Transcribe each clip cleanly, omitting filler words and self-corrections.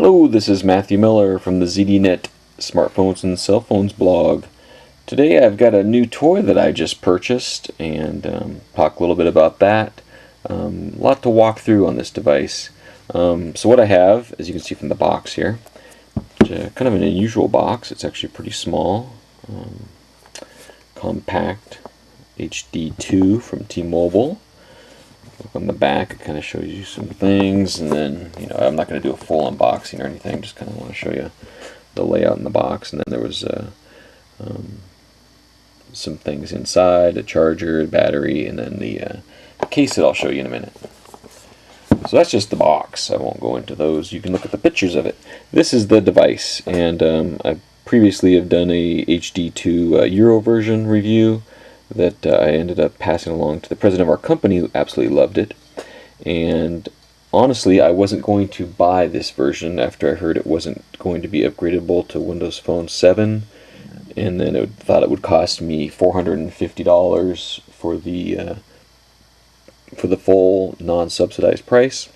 Hello, this is Matthew Miller from the ZDNet Smartphones and Cell Phones blog. Today I've got a new toy that I just purchased and talk a little bit about that. A lot to walk through on this device. So what I have, as you can see from the box here, kind of an unusual box. It's actually pretty small, compact HD2 from T-Mobile. Look on the back, it kind of shows you some things, and then, I'm not going to do a full unboxing or anything, just kind of want to show you the layout in the box. And then there was some things inside, a charger, a battery, and then the case that I'll show you in a minute. So that's just the box. I won't go into those. You can look at the pictures of it. This is the device, and I previously have done a HD2 Euro version review that I ended up passing along to the president of our company, who absolutely loved it. And honestly, I wasn't going to buy this version after I heard it wasn't going to be upgradable to Windows Phone 7, and then I thought it would cost me $450 for the full non-subsidized price.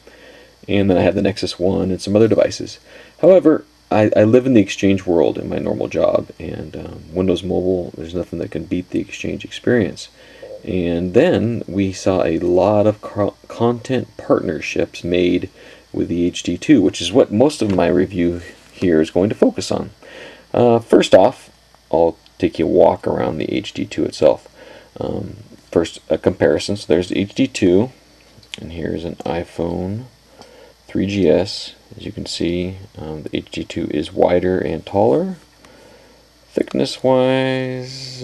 And then I had the Nexus 1 and some other devices. However, I live in the Exchange world in my normal job, and Windows Mobile, there's nothing that can beat the Exchange experience. And then we saw a lot of content partnerships made with the HD2, which is what most of my review here is going to focus on. First off, I'll take you a walk around the HD2 itself. First, a comparison. So there's the HD2, and here's an iPhone 3GS. As you can see, the HD2 is wider and taller. Thickness wise,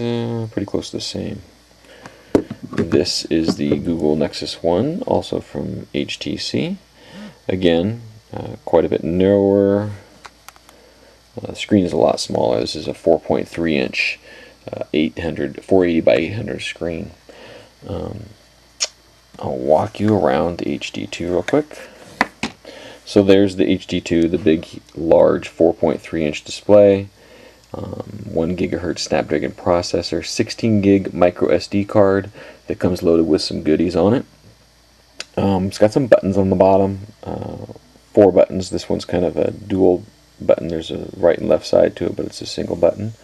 pretty close to the same. This is the Google Nexus 1, also from HTC. Again, quite a bit narrower. The screen is a lot smaller. This is a 4.3 inch 480 by 800 screen. I'll walk you around the HD2 real quick. So there's the HD2, the big, large 4.3 inch display, 1 gigahertz Snapdragon processor, 16 gig micro SD card that comes loaded with some goodies on it. It's got some buttons on the bottom, 4 buttons. This one's kind of a dual button. There's a right and left side to it, but it's a single button.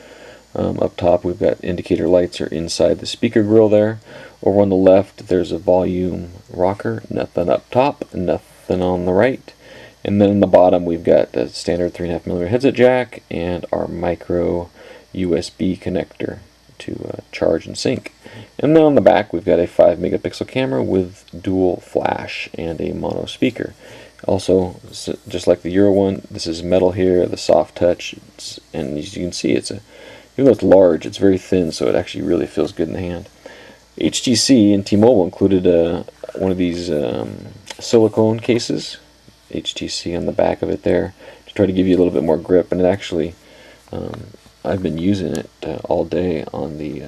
Up top we've got indicator lights are inside the speaker grill there. Over on the left there's a volume rocker, nothing up top, nothing on the right. And then on the bottom we've got the standard 3.5mm headset jack and our micro USB connector to charge and sync. And then on the back we've got a 5 megapixel camera with dual flash and a mono speaker. Also, just like the Euro one, this is metal here, the soft touch, and as you can see, even though it's large, it's very thin, so it actually really feels good in the hand. HTC and T-Mobile included one of these silicone cases, HTC on the back of it there, to try to give you a little bit more grip. And it actually, I've been using it all day on the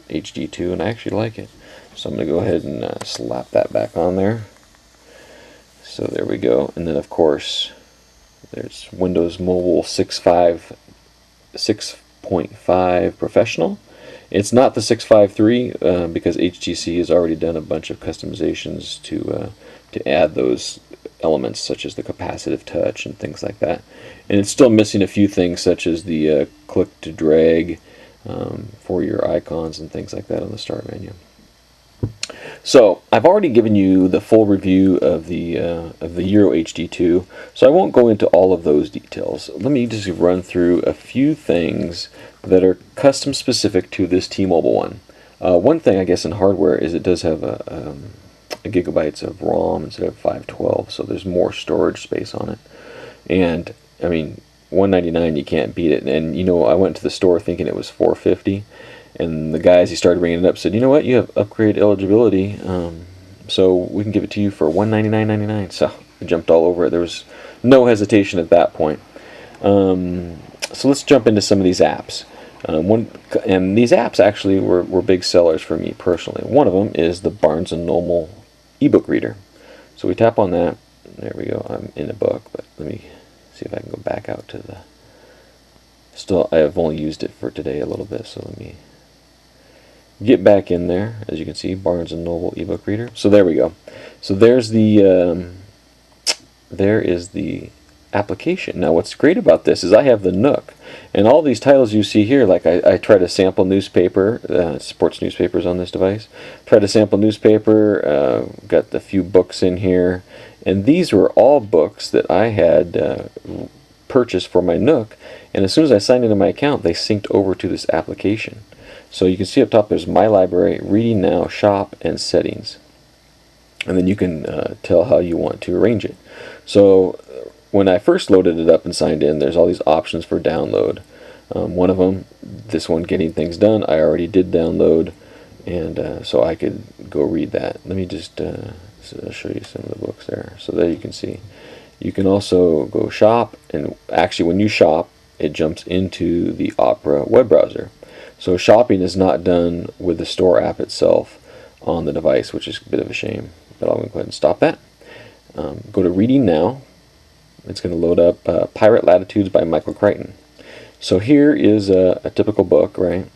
HD2, and I actually like it. So I'm going to go ahead and slap that back on there. So there we go. And then of course there's Windows Mobile 6.5 Professional. It's not the 6.5.3 because HTC has already done a bunch of customizations to add those elements such as the capacitive touch and things like that. And it's still missing a few things such as the click to drag for your icons and things like that on the start menu. So I've already given you the full review of the Euro HD2, so I won't go into all of those details. Let me just run through a few things that are custom specific to this T-Mobile one. One thing I guess in hardware is it does have a gigabytes of ROM instead of 512, so there's more storage space on it. And I mean, $199, you can't beat it. And I went to the store thinking it was $450. And the guys, he started ringing it up, said, you know what, you have upgrade eligibility, so we can give it to you for $199.99. So I jumped all over it. There was no hesitation at that point. So let's jump into some of these apps. And these apps actually were big sellers for me personally. One of them is the Barnes & Noble ebook reader. So we tap on that. There we go. I'm in a book, but let me see if I can go back out to the... Still, I have only used it for today a little bit, so let me get back in there. As you can see, Barnes & Noble ebook reader. So there we go. So there is the application. Now what's great about this is I have the Nook, and all these titles you see here, like I try to sample newspaper, supports newspapers on this device, try to sample newspaper, got a few books in here, and these were all books that I had purchased for my Nook, and as soon as I signed into my account they synced over to this application. So you can see up top there's My Library, Reading Now, Shop, and Settings. And then you can tell how you want to arrange it. So when I first loaded it up and signed in, there's all these options for download. One of them, this one, Getting Things Done, I already did download, and so I could go read that. Let me just show you some of the books there. So there you can see. You can also go shop, and actually when you shop, it jumps into the Opera web browser. So shopping is not done with the store app itself on the device, which is a bit of a shame. But I'll go ahead and stop that. Go to Reading Now. It's going to load up Pirate Latitudes by Michael Crichton. So here is a typical book, right?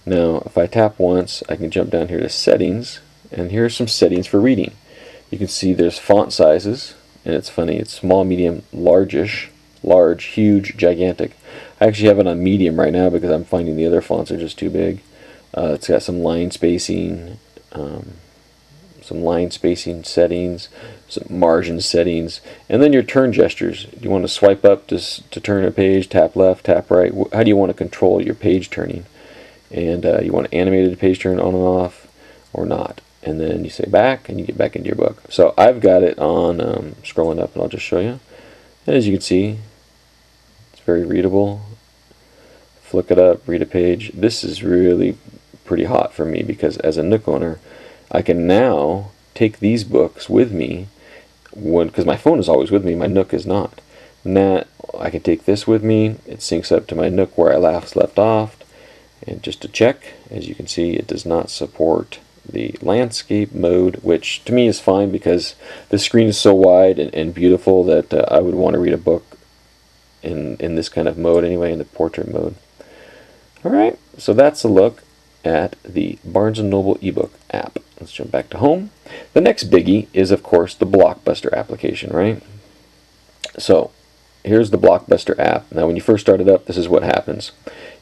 Now, if I tap once, I can jump down here to Settings, and here's some settings for reading. You can see there's font sizes, and it's funny, it's small, medium, largish, large, huge, gigantic. I actually have it on medium right now because I'm finding the other fonts are just too big. It's got some line spacing, settings, some margin settings, and then your turn gestures. Do you want to swipe up to turn a page, tap left, tap right? How do you want to control your page turning? And you want animated page turn on and off or not. And then you say back and you get back into your book. So I've got it on scrolling up, and I'll just show you. And as you can see, it's very readable. Flick it up, read a page. This is really pretty hot for me because as a Nook owner, I can now take these books with me because my phone is always with me, my Nook is not. Now I can take this with me. It syncs up to my Nook where I last left off. And just to check, as you can see, it does not support the landscape mode, which to me is fine because the screen is so wide and beautiful that I would want to read a book in this kind of mode anyway, in the portrait mode. Alright, so that's a look at the Barnes & Noble ebook app. Let's jump back to home. The next biggie is, of course, the BlockBuster application, right? So here's the BlockBuster app. Now when you first start it up, this is what happens.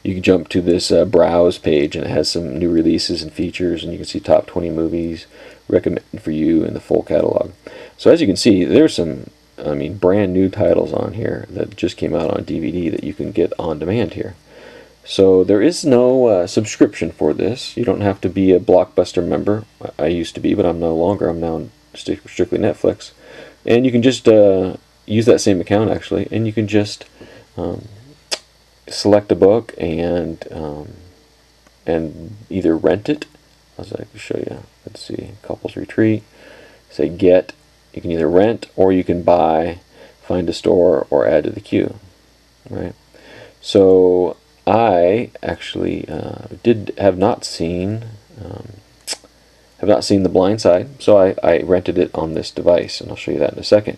You can jump to this browse page, and it has some new releases and features, and you can see top 20 movies recommended for you in the full catalog. So as you can see, there's some brand new titles on here that just came out on DVD that you can get on demand here. So there is no subscription for this. You don't have to be a BlockBuster member. I used to be, but I'm no longer. I'm now strictly Netflix. And you can just use that same account actually, and you can just select a book and either rent it. As I can show you. Let's see, Couples Retreat. Say get. You can either rent or you can buy, find a store, or add to the queue. Right. So I actually have not seen The Blind Side, so I rented it on this device, and I'll show you that in a second.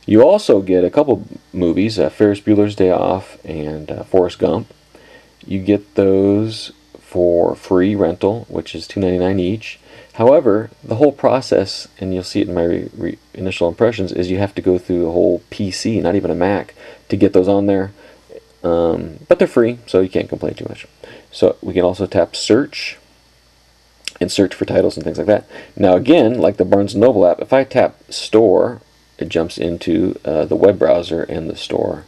You also get a couple movies, Ferris Bueller's Day Off and Forrest Gump. You get those for free rental, which is $2.99 each. However, the whole process, and you'll see it in my initial impressions, is you have to go through a whole PC, not even a Mac, to get those on there. But they're free, so you can't complain too much. So we can also tap search and search for titles and things like that. Now again, like the Barnes & Noble app, if I tap store, it jumps into the web browser and the store.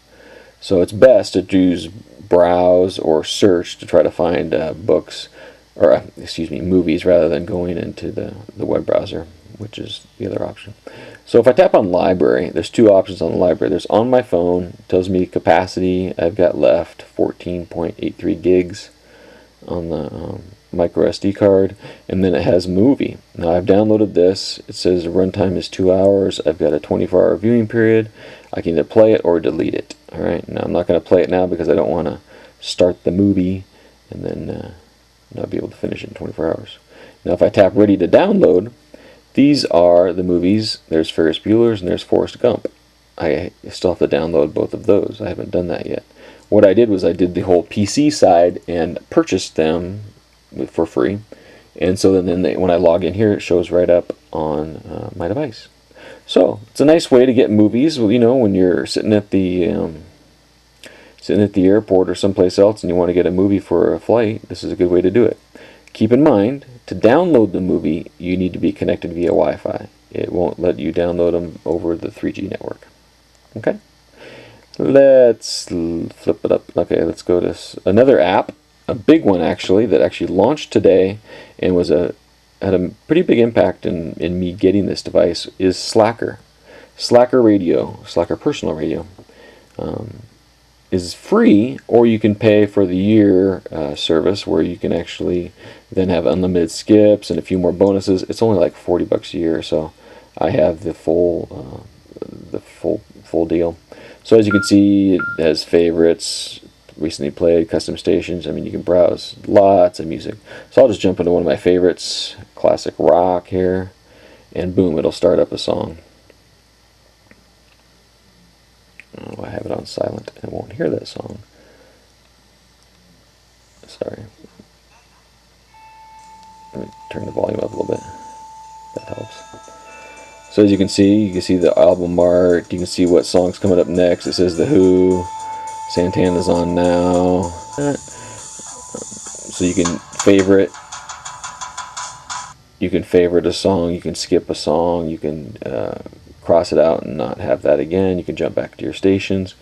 So it's best to use browse or search to try to find books, or movies, rather than going into the web browser, which is the other option. So if I tap on library, there's two options on the library. There's on my phone, tells me capacity. I've got left 14.83 gigs on the micro SD card, and then it has movie. Now I've downloaded this. It says the runtime is 2 hours. I've got a 24-hour viewing period. I can either play it or delete it. All right. Now I'm not going to play it now because I don't want to start the movie and then not be able to finish it in 24 hours. Now if I tap ready to download, these are the movies. There's Ferris Bueller's and there's Forrest Gump. I still have to download both of those. I haven't done that yet. What I did was I did the whole PC side and purchased them for free, and so then when I log in here, it shows right up on my device. So it's a nice way to get movies. You know, when you're sitting at the airport or someplace else and you want to get a movie for a flight, this is a good way to do it. Keep in mind, to download the movie, you need to be connected via Wi-Fi. It won't let you download them over the 3G network. Okay? Let's flip it up. Okay, let's go to another app, a big one actually, that actually launched today and had a pretty big impact in me getting this device, is Slacker. Slacker Radio, Slacker Personal Radio, is free, or you can pay for the year service, where you can actually then have unlimited skips and a few more bonuses. It's only like $40 a year, so I have the full deal. So as you can see, it has favorites, recently played, custom stations. I mean, you can browse lots of music. So I'll just jump into one of my favorites, classic rock here, and boom, it'll start up a song. Oh, I have it on silent. I won't hear that song. Sorry. Let me turn the volume up a little bit. That helps. So as you can see the album art. You can see what song's coming up next. It says The Who. Santana's on now. So you can favorite. You can favorite a song. You can skip a song. You can cross it out and not have that again. You can jump back to your stations,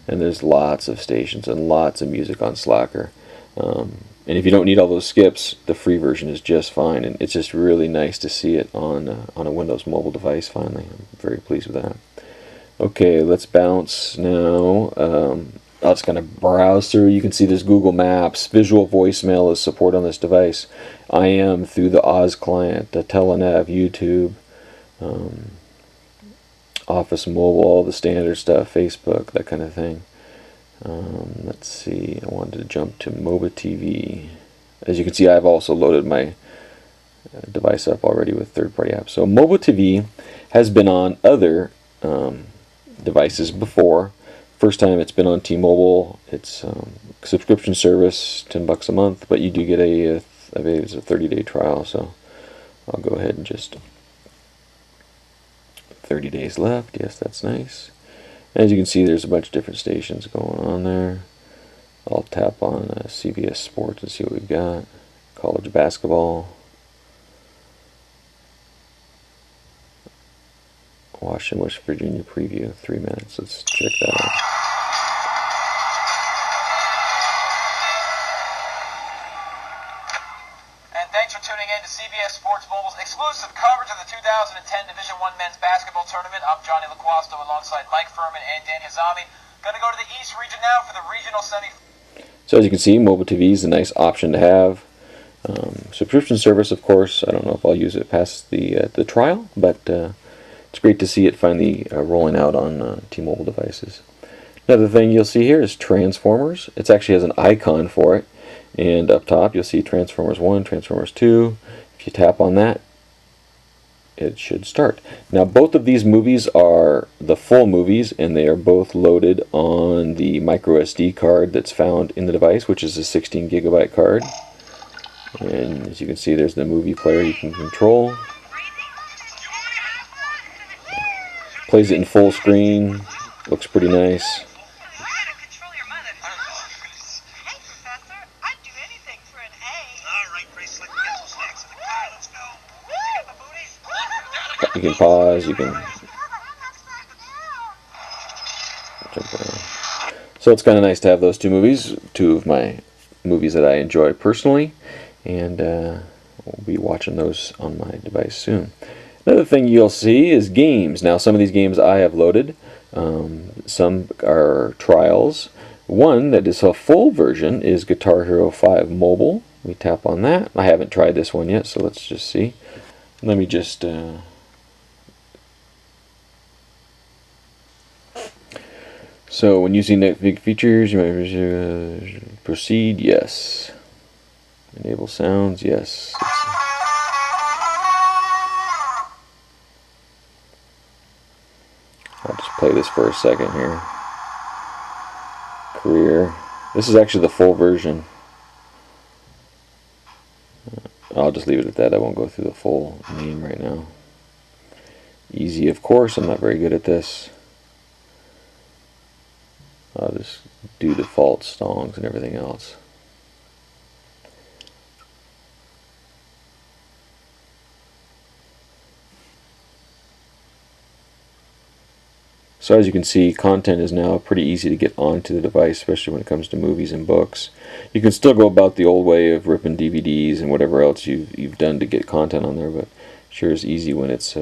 and there's lots of stations and lots of music on Slacker. And if you don't need all those skips, the free version is just fine, and it's just really nice to see it on a Windows mobile device finally. I'm very pleased with that. Okay, let's bounce now. I'll just kind of browse through. You can see there's Google Maps. Visual voicemail is support on this device. I am through the Oz client, the Telenav, YouTube, Office Mobile, all the standard stuff, Facebook, that kind of thing. Let's see, I wanted to jump to MobiTV. As you can see, I've also loaded my device up already with third-party apps. So MobiTV has been on other devices before. First time it's been on T-Mobile. It's a subscription service, $10 a month, but you do get I believe it's a 30-day trial, so I'll go ahead and just 30 days left. Yes, that's nice. As you can see, there's a bunch of different stations going on there. I'll tap on CBS Sports and see what we've got. College basketball. Washington, West Virginia preview, 3 minutes. Let's check that out. And thanks for tuning in to CBS Sports Mobile's exclusive coverage of the 2010 Division I Men's Basketball Tournament. I'm Johnny LaQuasto alongside Mike Furman and Dan Hazami. Going to go to the East region now for the regional semi. So as you can see, MobiTV is a nice option to have. Subscription service, of course. I don't know if I'll use it past the trial, but it's great to see it finally rolling out on T-Mobile devices. Another thing you'll see here is Transformers. It actually has an icon for it. And up top you'll see Transformers 1, Transformers 2. If you tap on that, it should start. Now both of these movies are the full movies, and they are both loaded on the micro SD card that's found in the device, which is a 16 gigabyte card. And as you can see, there's the movie player you can control. Plays it in full screen. Looks pretty nice. You can pause, you can jump around. So it's kind of nice to have those two movies, two of my movies that I enjoy personally, and we'll be watching those on my device soon. Another thing you'll see is games. Now some of these games I have loaded, some are trials. One that is a full version is Guitar Hero 5 Mobile. We tap on that. I haven't tried this one yet, so let's just see. Let me just so when using big features, you might proceed, yes. Enable sounds, yes. I'll just play this for a second here. Career. This is actually the full version. I'll just leave it at that. I won't go through the full name right now. Easy, of course. I'm not very good at this. I'll just do default stongs and everything else. So as you can see, content is now pretty easy to get onto the device, especially when it comes to movies and books. You can still go about the old way of ripping DVDs and whatever else you've done to get content on there, but sure is easy when it's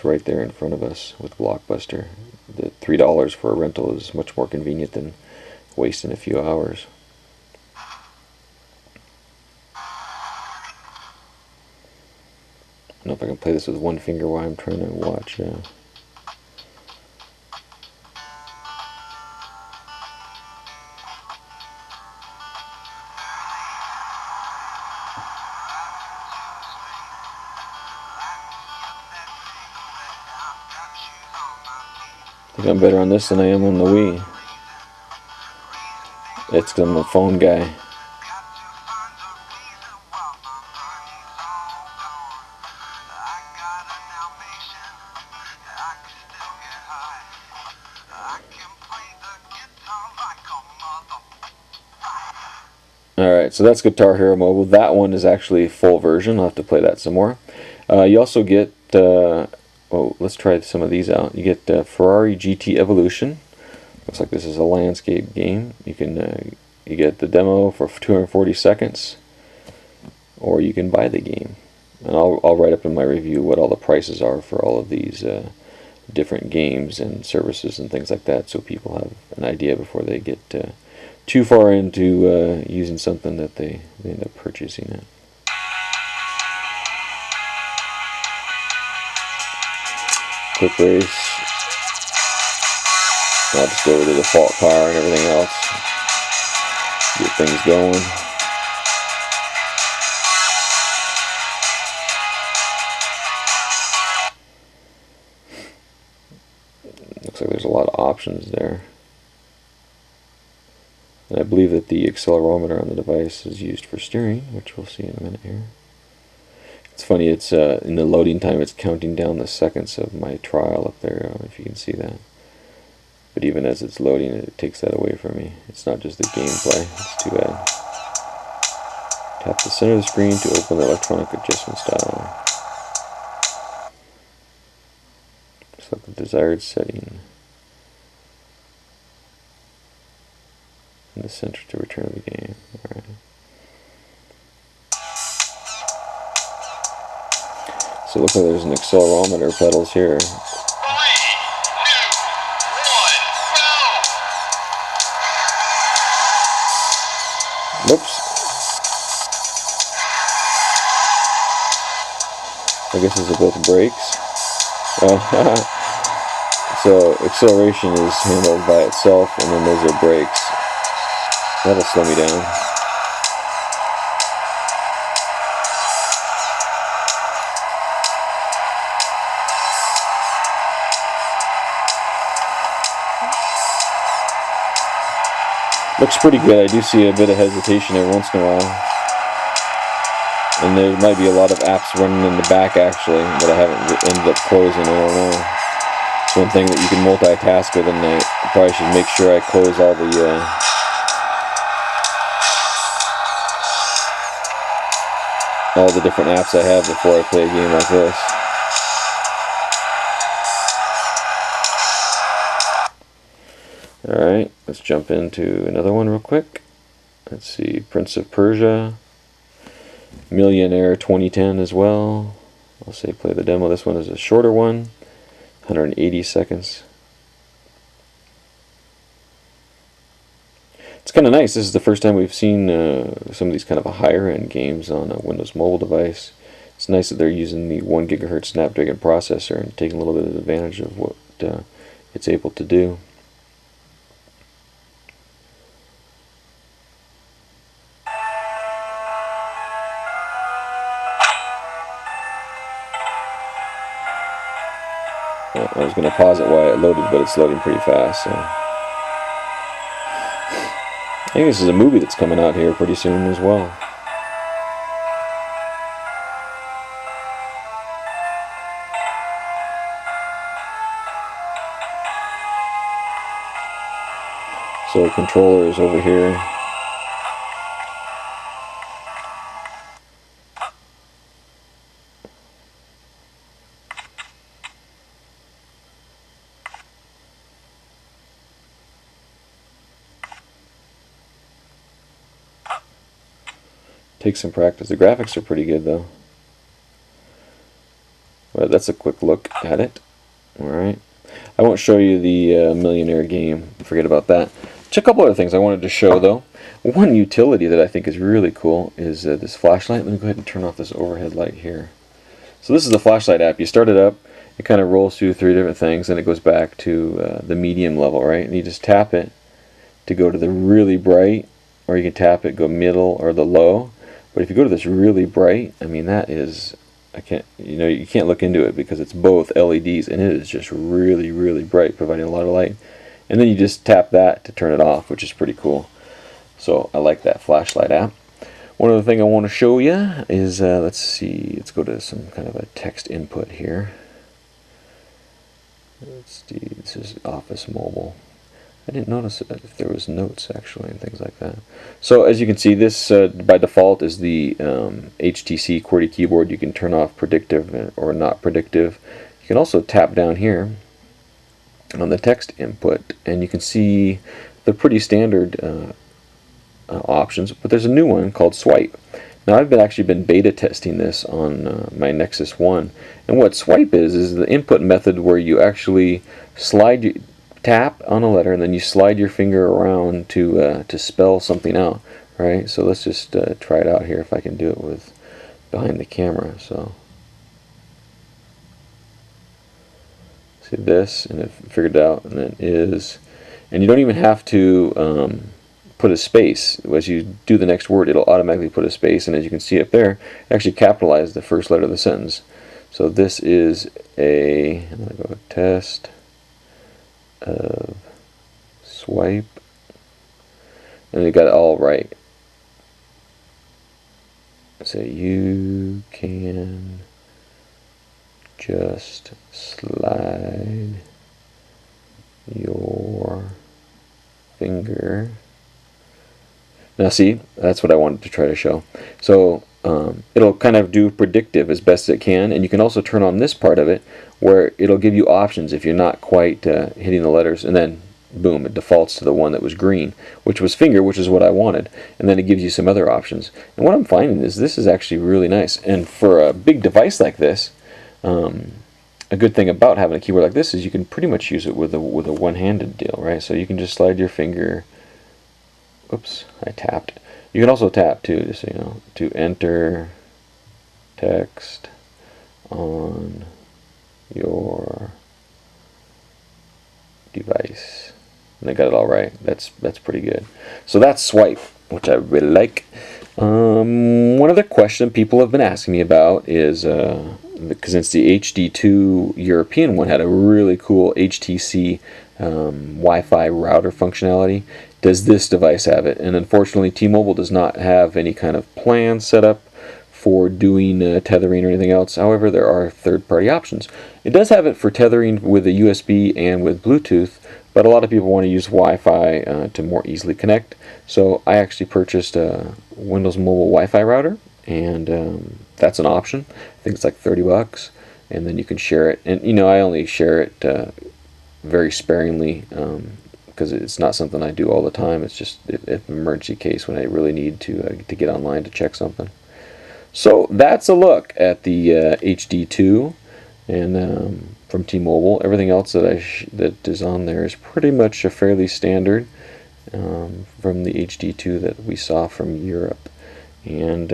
right there in front of us with BlockBuster. The $3 for a rental is much more convenient than wasting a few hours. I don't know if I can play this with one finger while I'm trying to watch. I think I'm better on this than I am on the Wii. It's 'cause I'm a phone guy. Alright, so that's Guitar Hero Mobile. That one is actually a full version. I'll have to play that some more. You also get, well, let's try some of these out. You get Ferrari GT Evolution. Looks like this is a landscape game. You can you get the demo for 240 seconds, or you can buy the game. And I'll write up in my review what all the prices are for all of these different games and services and things like that, so people have an idea before they get too far into using something that they end up purchasing it. Quick race. I'll just go with the default car and everything else. Get things going. Looks like there's a lot of options there. And I believe that the accelerometer on the device is used for steering, which we'll see in a minute here. It's funny, it's in the loading time, it's counting down the seconds of my trial up there, if you can see that. But even as it's loading, it takes that away from me. It's not just the gameplay. It's too bad. Tap the center of the screen to open the electronic adjustment style. Select the desired setting in the center to return to the game. Alright. So it looks like there's an accelerometer pedals here. Whoops. I guess these are both brakes. So acceleration is handled by itself, and then those are brakes. That'll slow me down. Looks pretty good. I do see a bit of hesitation every once in a while. And there might be a lot of apps running in the back actually that I haven't ended up closing. I don't know. It's one thing that you can multitask with, and I probably should make sure I close all the different apps I have before I play a game like this. Alright, let's jump into another one real quick. Let's see, Prince of Persia, Millionaire 2010 as well. I'll say play the demo. This one is a shorter one, 180 seconds. It's kind of nice. This is the first time we've seen some of these kind of higher end games on a Windows mobile device. It's nice that they're using the 1 GHz Snapdragon processor and taking a little bit of advantage of what it's able to do. I was going to pause it while it loaded, but it's loading pretty fast. So I think this is a movie that's coming out here pretty soon as well. So controller is over here. Takes some practice. The graphics are pretty good though. Well, that's a quick look at it. Alright. I won't show you the Millionaire game. Forget about that. Just a couple other things I wanted to show though. One utility that I think is really cool is this flashlight. Let me go ahead and turn off this overhead light here. So this is the flashlight app. You start it up, it kind of rolls through 3 different things, and it goes back to the medium level, right? And you just tap it to go to the really bright, or you can tap it, go middle, or the low. But if you go to this really bright, I mean that is, you can't look into it because it's both LEDs, and it is just really, really bright, providing a lot of light. And then you just tap that to turn it off, which is pretty cool. So I like that flashlight app. One other thing I want to show you is, let's see, let's go to some kind of a text input here. Let's see, this is Office Mobile. I didn't notice if there was notes actually and things like that. So as you can see, this by default is the HTC QWERTY keyboard. You can turn off predictive or not predictive. You can also tap down here on the text input, and you can see the pretty standard options, but there's a new one called Swipe. Now I've actually been beta testing this on my Nexus 1, and what Swipe is the input method where you actually tap on a letter and then you slide your finger around to spell something out, right? So let's just try it out here if I can do it with behind the camera. So see this, and it figured it out, and it is, and you don't even have to put a space. As you do the next word, it'll automatically put a space, and as you can see up there, actually capitalize the first letter of the sentence. So this is I'm going to go test of swipe, and we got it all right. So you can just slide your finger. Now see, that's what I wanted to try to show. So it'll kind of do predictive as best it can, and you can also turn on this part of it where it'll give you options if you're not quite hitting the letters, and then boom, it defaults to the one that was green, which was finger, which is what I wanted, and then it gives you some other options. And what I'm finding is this is actually really nice, and for a big device like this, a good thing about having a keyboard like this is you can pretty much use it with a one-handed deal, right? So you can just slide your finger. Oops, I tapped. You can also tap too, just so you know, to enter text on your device. And I got it all right. That's pretty good. So that's Swipe, which I really like. One other question people have been asking me about is, because it's the HD2 European one had a really cool HTC Wi-Fi router functionality. Does this device have it? And unfortunately, T-Mobile does not have any kind of plan set up for doing tethering or anything else. However, there are third-party options. It does have it for tethering with a USB and with Bluetooth, but a lot of people want to use Wi-Fi to more easily connect. So I actually purchased a Windows Mobile Wi-Fi router, and that's an option. I think it's like $30, and then you can share it. And you know, I only share it very sparingly because it's not something I do all the time. It's just an emergency case when I really need to get online to check something. So that's a look at the HD2 and from T-Mobile. Everything else that is on there is pretty much a fairly standard from the HD2 that we saw from Europe. And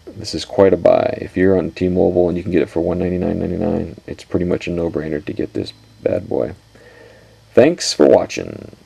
this is quite a buy. If you're on T-Mobile and you can get it for $199.99, it's pretty much a no-brainer to get this bad boy. Thanks for watching.